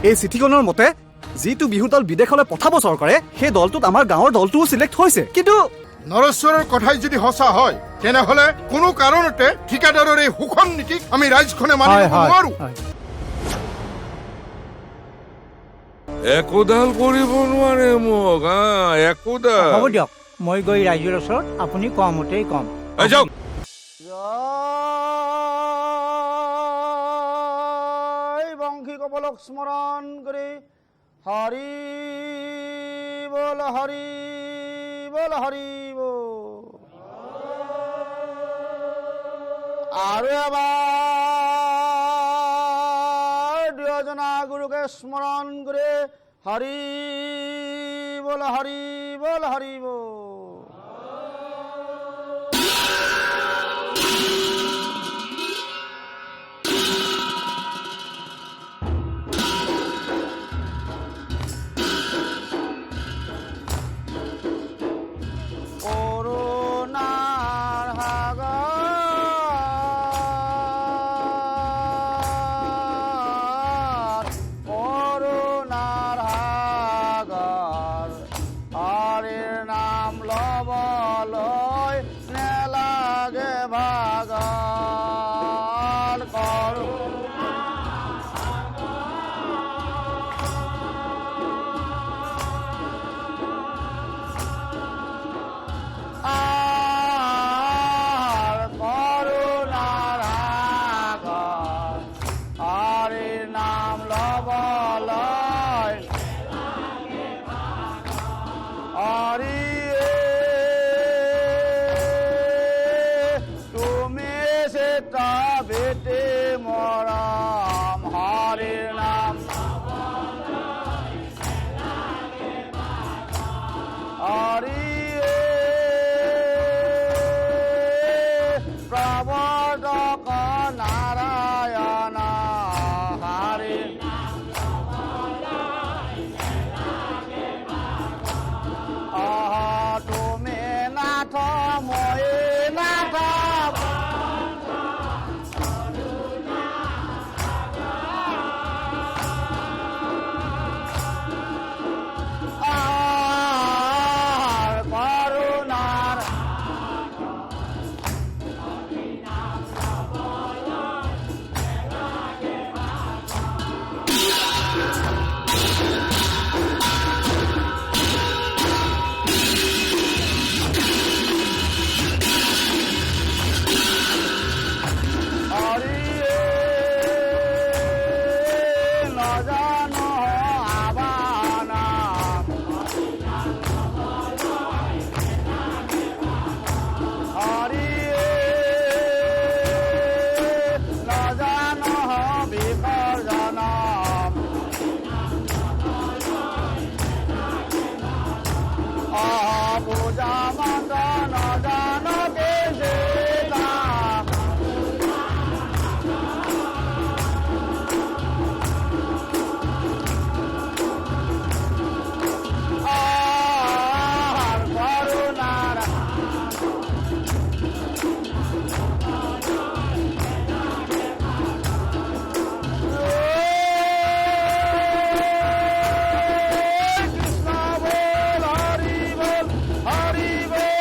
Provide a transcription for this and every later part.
এই চিঠিখনৰ মতে যিটো বিহু দল বিদেশলৈ পঠাব চৰকাৰে সেই দলটোত আমাৰ গাঁৱৰ দলটোও চিলেক্ট হৈছে। কিন্তু নৰেশ্বৰৰ কথাই যদি সঁচা হয় তেনেহলে কোনো কাৰণতে ঠিকাদাৰৰ এই শোষণ নীতিক আমি ৰাইজখনে মানিব নোৱাৰো। একোডাল কৰিব নোৱাৰে মোক, একোডাল। হ'ব দিয়ক, মই গৈ ৰাইজৰ ওচৰত আপুনি কোৱা মতেই কম। যাওক। বংশী কপলক স্মৰণ কৰি হৰি বল হৰি বল হৰি বল। আৰু এবাৰ দুজনা গুৰুকে স্মৰণ কৰি হৰি বল হৰি বল হৰি বল। Hare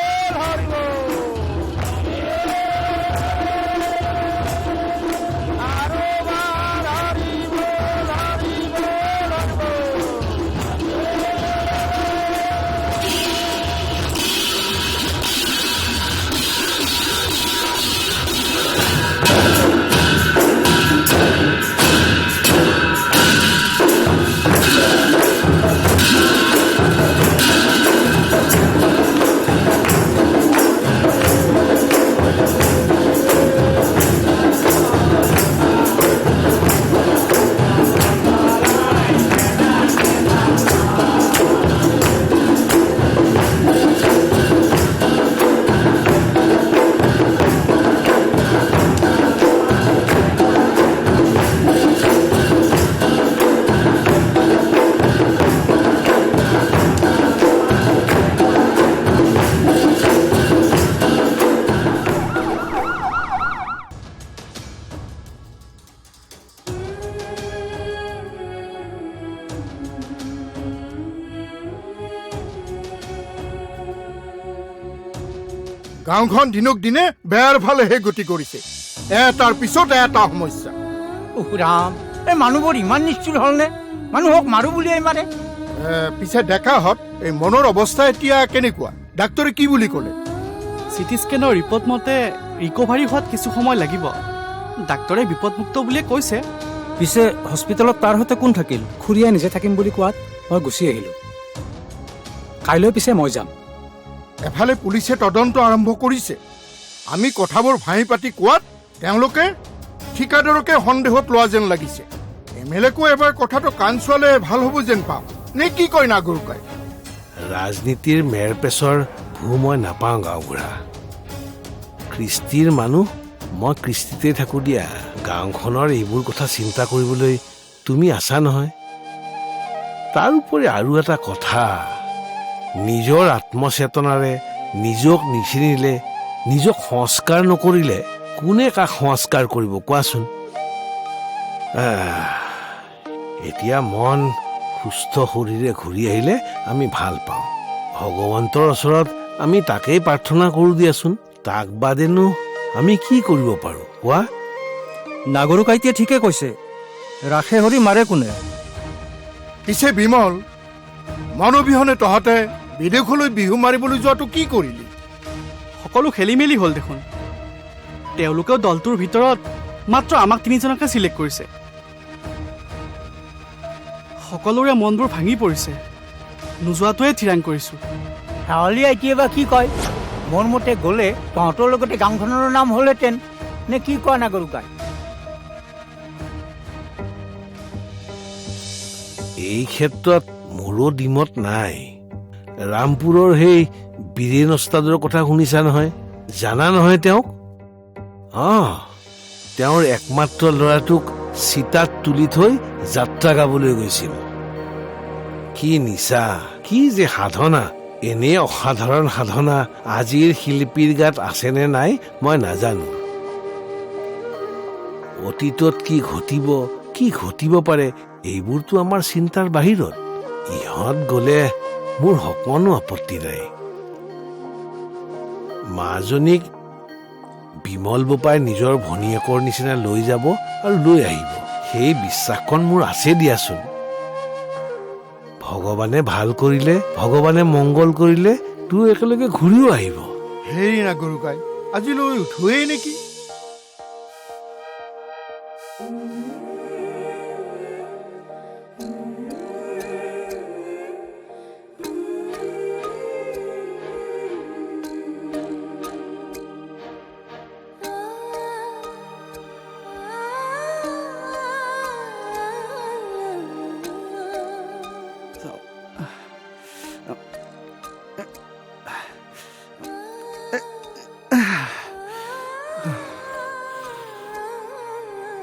গাঁওখন দিনক দিনে বেয়াৰ ফালেহে গতি কৰিছে এটাৰ পিছত এটা সমস্যা উফ ৰাম এই মানুহবোৰ ইমান নিষ্ঠুৰ হ'লনে মানুহক মাৰো বুলিয়েই মাৰে পিছে ডেকাহঁত এই মনৰ অৱস্থা এতিয়া কেনেকুৱা ডাক্তৰে কি বুলি ক'লে চিটি স্কেনৰ ৰিপৰ্ট মতে ৰিকভাৰী হোৱাত কিছু সময় লাগিব ডাক্তৰে বিপদমুক্ত বুলিয়ে কৈছে পিছে হস্পিটেলত তাৰ সৈতে কোন থাকিল খুৰীয়াই নিজে থাকিম বুলি কোৱাত মই গুচি আহিলোঁ কাইলৈ পিছে মই যাম এফালে পুলিচে তদন্ত আৰম্ভ কৰিছে আমি কথাবোৰ ভাঙি পাতি কোৱাত তেওঁলোকে ঠিকাদাৰকে সন্দেহত লোৱা যেন লাগিছে এমএলএকো এবাৰ কথাটো কাণ চোৱালে ভাল হ'ব যেন পাওঁ নে কি কয় নাগৰুকাই ৰাজনীতিৰ মেৰ পেছৰ ভূ মই নাপাওঁ গাঁওবুঢ়া কৃষ্টিৰ মানুহ মই কৃষ্টিতে থাকোঁ দিয়া গাঁওখনৰ এইবোৰ কথা চিন্তা কৰিবলৈ তুমি আছা নহয় তাৰ উপৰি আৰু এটা কথা নিজৰ আত্মচেতনাৰে নিজক নিচিনিলে নিজক সংস্কাৰ নকৰিলে কোনে কাক সংস্কাৰ কৰিব কোৱাচোন এতিয়া মন সুস্থ শৰীৰে ঘূৰি আহিলে আমি ভাল পাওঁ ভগৱন্তৰ ওচৰত আমি তাকেই প্ৰাৰ্থনা কৰোঁ দিয়াচোন তাক বাদেনো আমি কি কৰিব পাৰোঁ কোৱা নাগৰুকাইটিয়ে ঠিকে কৈছে ৰাখে হৰি মাৰে কোনে পিছে বিমল মনোবিহনে তহঁতে বিদেশলৈ বিহু মাৰিবলৈ যোৱাটো কি কৰিলি সকলো খেলি মেলি হ'ল দেখোন তেওঁলোকেও দলটোৰ ভিতৰত মাত্ৰ আমাক তিনিজনকে চিলেক্ট কৰিছে সকলোৰে মনবোৰ ভাঙি পৰিছে নোযোৱাটোৱে থিৰাং কৰিছোঁ শেৱালি আইটিয়ে বা কি কয় মোৰ মতে গ'লে তহঁতৰ লগতে গাঁওখনৰ নাম হ'লহেঁতেন নে কি কয় নাগৰুকাই এই ক্ষেত্ৰত মোৰো দ্বিমত নাই ৰামপুৰৰ সেই বীৰেন ওস্তাদৰ কথা শুনিছা নহয় জানা নহয় তেওঁক তেওঁৰ একমাত্ৰ ল'ৰাটোক চিতাত তুলি থৈ যাত্ৰা গাবলৈ গৈছিল কি নিচা কি যে সাধনা এনে অসাধাৰণ সাধনা আজিৰ শিল্পীৰ গাত আছেনে নাই মই নাজানো অতীতত কি ঘটিব পাৰে এইবোৰতো আমাৰ চিন্তাৰ বাহিৰত ইহঁত গ'লে মোৰ অকণো আপত্তি নাই মাজনীক বিমল বোপাই নিজৰ ভনীয়েকৰ নিচিনা লৈ যাব আৰু লৈ আহিব সেই বিশ্বাসখন মোৰ আছে দিয়াচোন ভগৱানে ভাল কৰিলে ভগৱানে মংগল কৰিলে তোৰ একেলগে ঘূৰিও আহিব হেৰি নাগৰুকাই আজিলৈ উঠোৱেই নেকি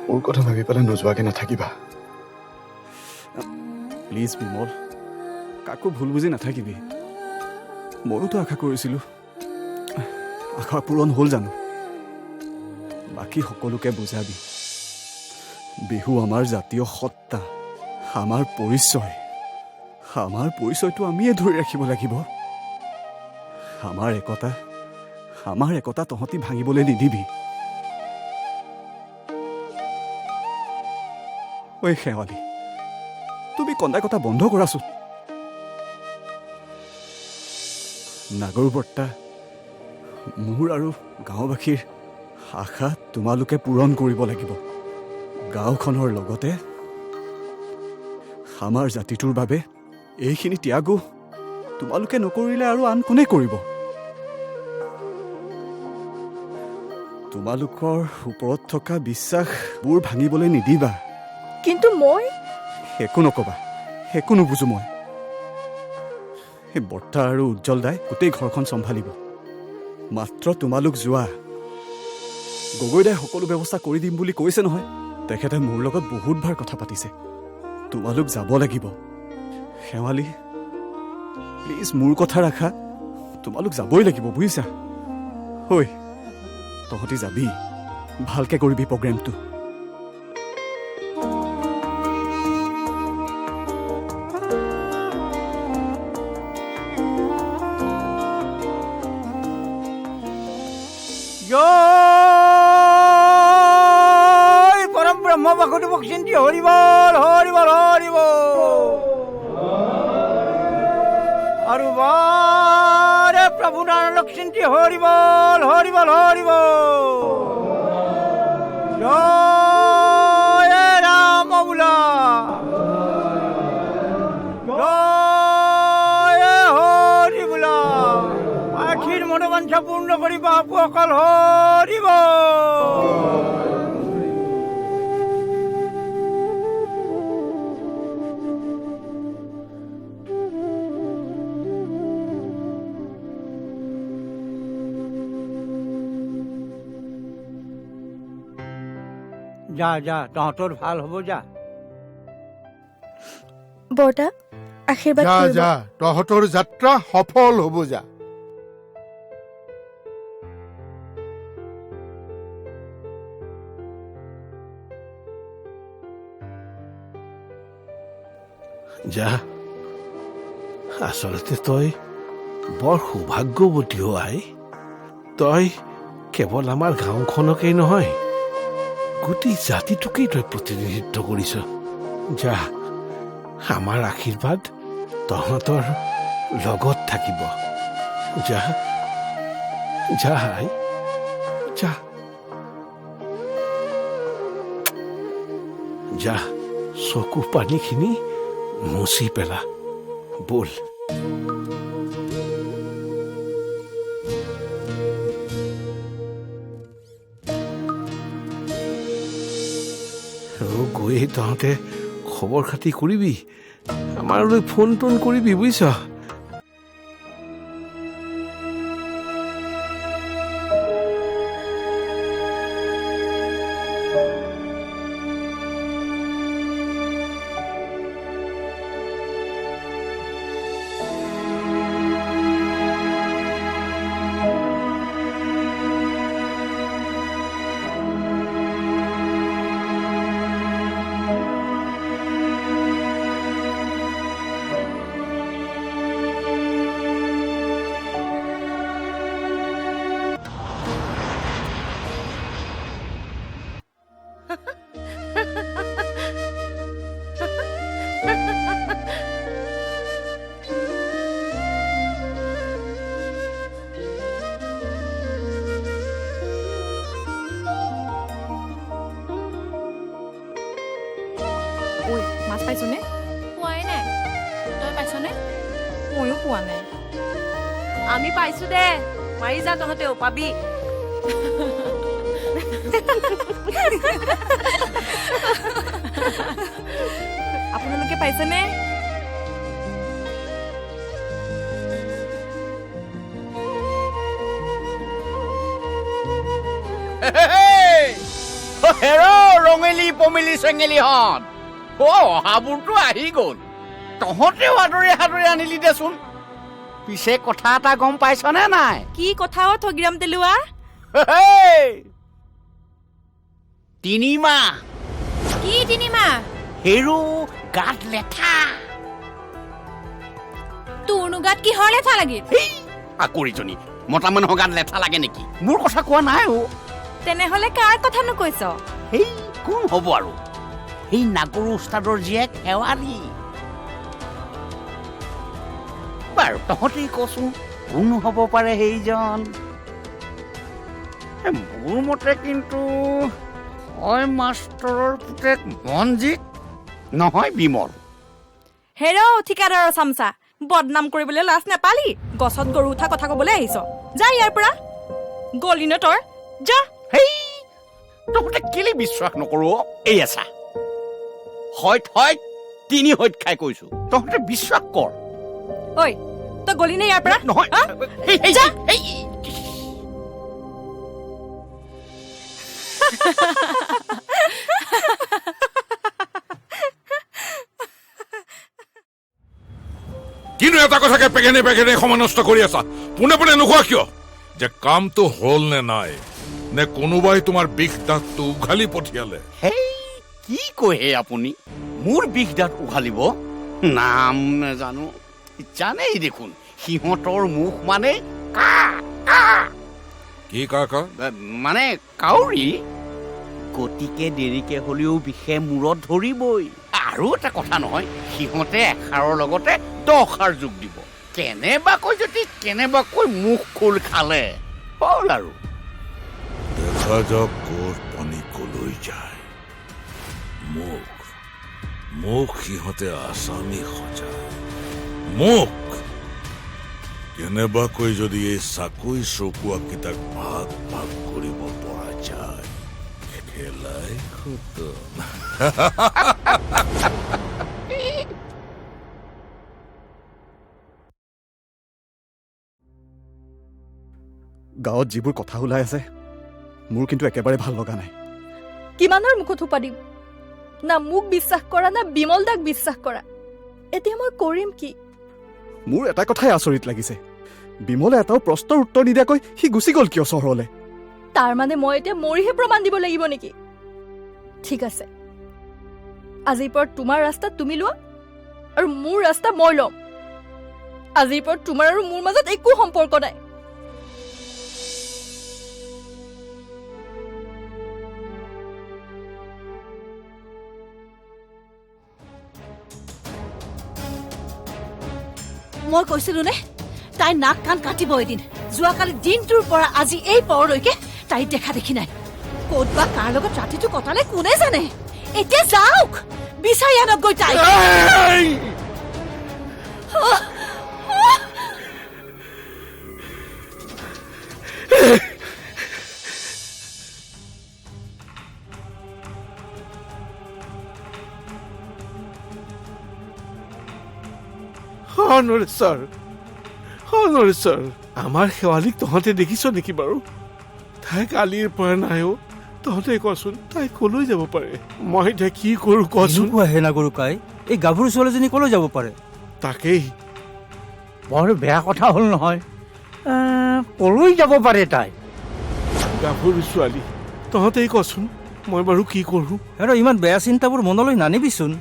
মোৰ কথা ভাবি পেলাই নোযোৱাকে নাথাকিবা প্লিজ বিমল কাকো ভুল বুজি নাথাকিবি ময়োতো আশা কৰিছিলোঁ আশা পূৰণ হ'ল জানো বাকী সকলোকে বুজাবি বিহু আমাৰ জাতীয় সত্তা আমাৰ পৰিচয়টো আমিয়ে ধৰি ৰাখিব লাগিব আমাৰ একতা তহঁতি ভাঙিবলৈ নিদিবি ঐ শেৱালি তুমি কন্দাই কথা বন্ধ কৰাচোন নাগৰু বৰ্তা মোৰ আৰু গাঁওবাসীৰ আশা তোমালোকে পূৰণ কৰিব লাগিব গাঁওখনৰ লগতে আমাৰ জাতিটোৰ বাবে এইখিনি ত্যাগো তোমালোকে নকৰিলে আৰু আন কোনে কৰিব তোমালোকৰ ওপৰত থকা বিশ্বাসবোৰ ভাঙিবলৈ নিদিবা কিন্তু মই একো নকবা একো নুবুজো মই সেই বৰ্তা আৰু উজ্জ্বল দাই গোটেই ঘৰখন চম্ভালিব মাত্ৰ তোমালোক যোৱা গগৈদাই সকলো ব্যৱস্থা কৰি দিম বুলি কৈছে নহয় তেখেতে মোৰ লগত বহুতবাৰ কথা পাতিছে তোমালোক যাব লাগিব শেৱালি প্লিজ মোৰ কথা ৰাখা তোমালোক যাবই লাগিব বুজিছা ঐ তহঁতি যাবি ভালকে কৰিবি প্ৰগ্ৰেমটো বাসুদেৱ চিন্তি হৰি বল হৰি বল হৰি বল আৰু বাৰে প্ৰভু নাৰায়ণক চিন্তি হৰি বল হৰি বল হৰি বল জয় ৰাম বোলা জয় হৰি বোলা আখিৰ মনোবাঞ্ছা পূৰ্ণ কৰি বাপু অকল হৰি বল যা যা তহঁতৰ ভাল হ'ব যা বৰ্তা আশীৰ্বাদ যা কৰিব। যা তহঁতৰ যাত্ৰা সফল হ'ব যা যা আচলতে তই বৰ সৌভাগ্যৱতী আই তই কেৱল আমাৰ গাঁওখনকেই নহয় গোটেই জাতিটোকেই তই প্ৰতিনিধিত্ব কৰিছ যা আমাৰ আশীৰ্বাদ তহঁতৰ লগত থাকিব যা যা আই যা যা চকু পানীখিনি মুচি পেলা বল গৈ তহঁতে খবৰ খাতি কৰিবি আমাৰলৈ ফোন টোন কৰিবি বুজিছ ঐ মাছ পাইছনে পোৱাই নাই তই পাইছনে ময়ো পোৱা নাই আমি পাইছো দে মাৰি যা তহঁতেও পাবি আপোনালোকে পাইছেনে ৰঙেলি পমেলি চেঙেলিহঁত অহাবোৰতো আহি গ'ল তহঁতেও আদৰি সাদৰি আনিলি দেচোন পিছে কথা এটা গম পাইছনে নাই কি কথাও ঠগিৰাম তেলুৱা 3 মাহ কি 3 মাহ হেৰু গাত লেঠা তোৰনো গাত কিহৰ লেঠা লাগিল আকৰিজনী মতা মানুহৰ গাত লেঠা লাগে নেকি মোৰ কথা কোৱা নাই তেনেহলে কাৰ কথানো কৈছ সেই কোন হ'ব আৰু সেই নাগৰু উস্তাদৰ জীয়েক শেৱালি বাৰু তহঁতেই কচোন কোন হ'ব পাৰে সেইজন মোৰ মতে কিন্তু অই মাষ্টৰৰ পুতেক মনজিত নহয় বিমল হেৰ ঠিকাদাৰৰ চামচা বদনাম কৰিবলৈ লাজ নাপালি গছত গৰু উঠা কথা কবলৈ আহিছ যা ইয়াৰ পৰা গলি ন তোৰ যা হেই তহঁতে কেলে বিশ্বাস নকৰো এই আছা হয় 3 হইত খাই কৈছো তহঁতে বিশ্বাস কৰ ঐ তই গলি নে ইয়াৰ পৰা নহয় যা কিন্তু এটা কথাকে পেঘেনে পেঘেনে সময় নষ্ট কৰি আছা পোনে পোনে নোখোৱা কিয় যে কামটো হল নে নাই নে কোনোবাই তোমাৰ বিষ দাঁতটো উঘালি পঠিয়ালে হেই কি কয় আপুনি মোৰ বিষ দাঁত উঘালিব নাম নেজানো জানেই দেখোন সিহঁতৰ মুখ মানে কি কাকা মানে কাউৰী গতিকে দেৰিকে হ'লেও বিষে মূৰত ধৰিবই। আৰু এটা কথা নহয়, সিহঁতে এষাৰৰ লগতে 10 ষাৰ যোগ দিব। কেনেবাকৈ মুখ খোল খালে হ'ল আৰু। দেখা যাওক ক'ত পানী কলৈ যায়। মোক সিহঁতে আছামী সজায়। মোক কেনেবাকৈ যদি এই চাকৈ চকুৱাকেইটাক ভাগ ভাগ কৰিব পৰা যায়, খেলাই খতম। গাঁৱত যিবোৰ কথা ওলাই আছে মোৰ কিন্তু একেবাৰে ভাল লগা নাই। কিমানৰ মুখত থোপা দিম? না মোক বিশ্বাস কৰা না বিমল দাক বিশ্বাস কৰা। এতিয়া মই কৰিম কি? মোৰ এটা কথাই আচৰিত লাগিছে, বিমলে এটাও প্ৰশ্নৰ উত্তৰ নিদিয়াকৈ সি গুচি গ'ল কিয় চহৰলৈ? তাৰ মানে মই এতিয়া মৰিহে প্ৰমাণ দিব লাগিব নেকি? ঠিক আছে, আজিৰ পৰা তোমাৰ ৰাস্তা তুমি লোৱা আৰু মোৰ ৰাস্তা মই ল'ম। আজিৰ পৰা তোমাৰ আৰু মোৰ মাজত একো সম্পৰ্ক নাই। মই কৈছিলো নে তাই নাক কাণ কাটিব এদিন। যোৱাকালি দিনটোৰ পৰা আজি এই পৰলৈকে তাই দেখা দেখি নাই। ক'ত বা কাৰ লগত ৰাতিটো কটালে কোনে জানে। এতিয়া যাওক, বিচাৰি আনক গৈ তাই। নৰেশ্বৰ, আমাৰ শেৱালীক তহঁতে দেখিছ নেকি বাৰু? তাই কালিৰ পৰা নাইও। তহঁতে কচোন, তাই কলৈ যাব পাৰে? মই এতিয়া কি কৰো কচোন? হে নাগৰুকাই, এই গাভৰু ছোৱালীজনী কলৈ যাব পাৰে? তাকেই বৰ বেয়া কথা হ'ল নহয়। কলৈ যাব পাৰে তাই? গাভৰু ছোৱালী, তহঁতেই কচোন, মই বাৰু কি কৰো? আৰু ইমান বেয়া চিন্তাবোৰ মনলৈ নানিবিচোন।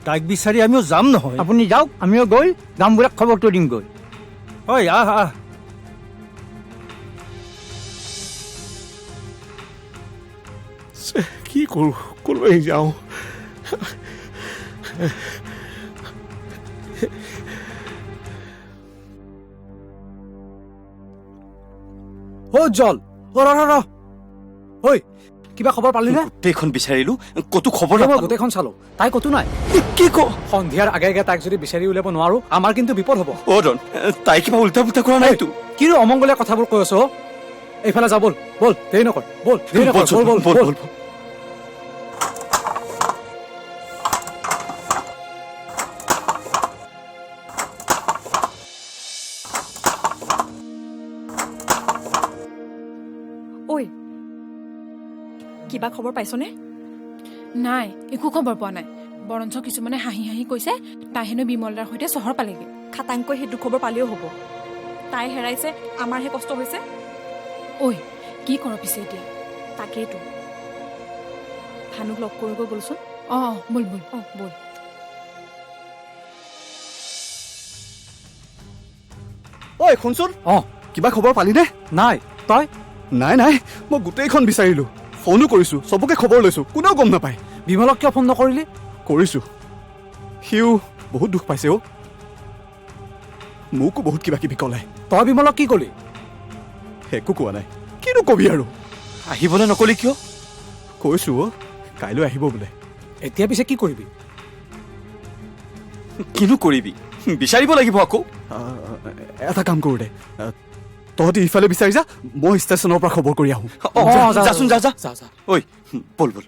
তাইক বিচাৰি আমিও যাম নহয়। আপুনি যাওক, আমিও গৈ গামবুঢ়াক খবৰটো দিমগৈ। ঐ আহ আহ। কি কৰো, কলৈ যাওঁ? জল ঐ, কিবা খবৰ পালি নে? গোটেইখন বিচাৰিলো, ক'তো খবৰ মই গোটেইখন চালো, তাই ক'তো নাই। কি ক? সন্ধিয়াৰ আগে আগে তাইক যদি বিচাৰি উলিয়াব নোৱাৰো, আমাৰ কিন্তু বিপদ হ'ব। অৰণ, তাই কিবা উল্টা পুল্টা কৰা নাইতো? কি অমংগলীয়া কথাবোৰ কৈ আছ? এইফালে যা, বল বল, দেৰি নকৰ, বল দেৰি নকৰ, বল বল বল। ঐ, কিবা খবৰ পাইছনে? নাই, একো খবৰ পোৱা নাই। বৰঞ্চ কিছুমানে হাঁহি হাঁহি কৈছে তাই হেনো বিমলদাৰ সৈতে চহৰ পালেগে। খাটাংকৈ সেইটো খবৰ পালেও হ'ব। তাই হেৰাইছে, আমাৰহে কষ্ট হৈছে। ঐ, কি কৰ পিছে এতিয়া? তাকেইতো, ভানুক লগ কৰিবগৈ বলচোন। অঁ বল বল। অঁ বল। ঐ শুনচোন, অঁ কিবা খবৰ পালিনে? নাই, তই? নাই নাই, মই গোটেইখন বিচাৰিলো, ফোনো কৰিছো, চবকে খবৰ লৈছো, কোনেও গম নাপায়। বিমলক কিয় ফোন নকৰিলি? কৰিছো, সিও বহুত দুখ পাইছে। অ' মোকো বহুত কিবা কিবি ক'লে। তই বিমলক কি কলি? একো কোৱা নাই, কিনো কবি আৰু। আহিবলৈ নকলি কিয়? কৈছো অ' কাইলৈ আহিব বোলে। এতিয়া পিছে কি কৰিবি? কিনো কৰিবি, বিচাৰিব লাগিব আকৌ। এটা কাম কৰো দে, তহঁতি ইফালে বিচাৰি যা, মই ষ্টেচনৰ পৰা খবৰ কৰি আহোঁ। যাচোন, যা যা। ঐ বল বল।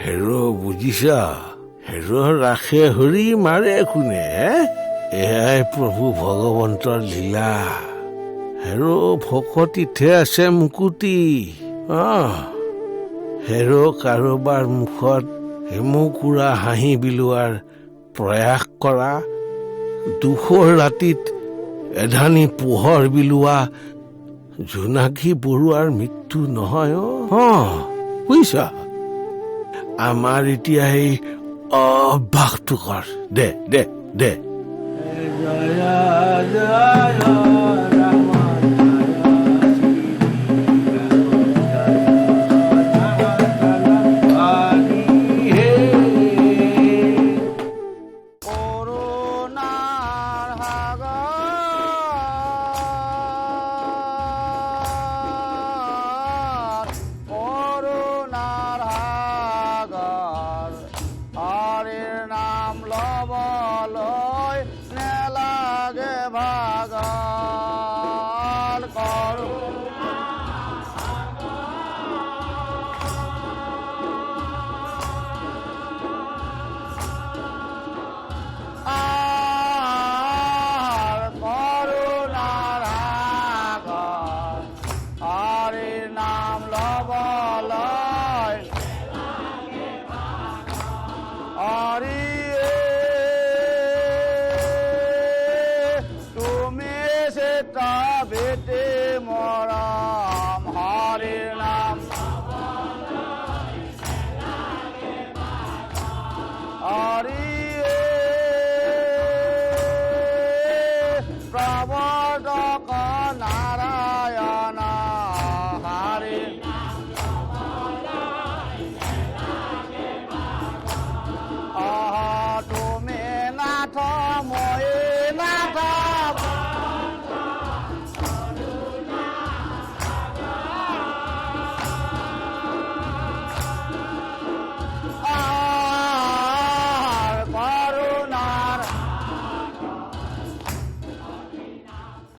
হেৰ' বুজিছা, হেৰ' ৰাখে হৰি মাৰে কোনে, এয়াই প্ৰভু ভগৱন্তৰ লীলা। হেৰ' ভকতিতহে আছে মুকুতি। হেৰ' কাৰোবাৰ মুখত হেমুকুৰা হাঁহি বিলোৱাৰ প্ৰয়াস কৰা, দুখৰ ৰাতিত এধানি পোহৰ বিলোৱা জোনাকী বৰুৱাৰ মৃত্যু নহয় বুজিছা। আমাৰ এতিয়া এই অভ্যাসটো কৰ, দে দে দে। জয় জয়